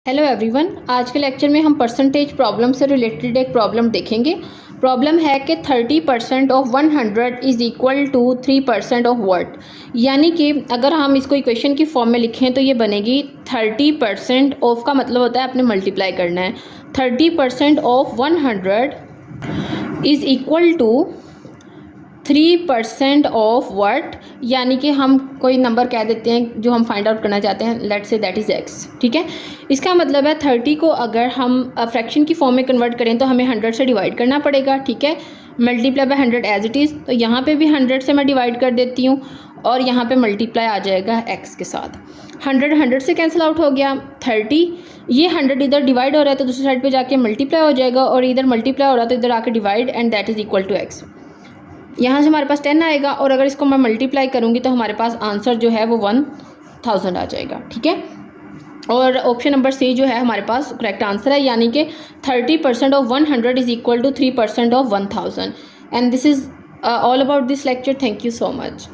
Hello everyone, आज के lecture में हम परसेंटेज प्रॉब्लम से रिलेटेड एक प्रॉब्लम देखेंगे। प्रॉब्लम है कि 30% of 100 is equal to 3% of what. यानी कि अगर हम इसको इक्वेशन की फॉर्म में लिखें तो ये बनेगी 30% ऑफ का मतलब होता है आपने मल्टीप्लाई करना है। 30% of 100 is equal to 3% of what, यानी कि हम कोई नंबर कह देते हैं जो हम फाइंड आउट करना चाहते हैं, let's say that is x। ठीक है, इसका मतलब है 30 को अगर हम फ्रैक्शन की फॉर्म में कन्वर्ट करें तो हमें 100 से डिवाइड करना पड़ेगा। ठीक है, multiply by 100 as it is, तो यहाँ पे भी 100 से मैं डिवाइड कर देती हूँ और यहाँ पे मल्टीप्लाई आ जाएगा x के साथ। 100 से कैंसिल आउट हो गया। 30, ये 100 इधर डिवाइड हो रहा है तो दूसरी साइड पे जाके मल्टीप्लाई हो जाएगा, और इधर मल्टीप्लाई हो रहा है तो इधर आके divide, and that is equal to x। यहाँ से हमारे पास 10 आएगा, और अगर इसको मैं मल्टीप्लाई करूँगी तो हमारे पास आंसर जो है वो 1000 आ जाएगा। ठीक है, और ऑप्शन नंबर सी जो है हमारे पास करेक्ट आंसर है, यानी कि 30% of 100 is equal to 3% of 1000। And this is all about this lecture. Thank you so much.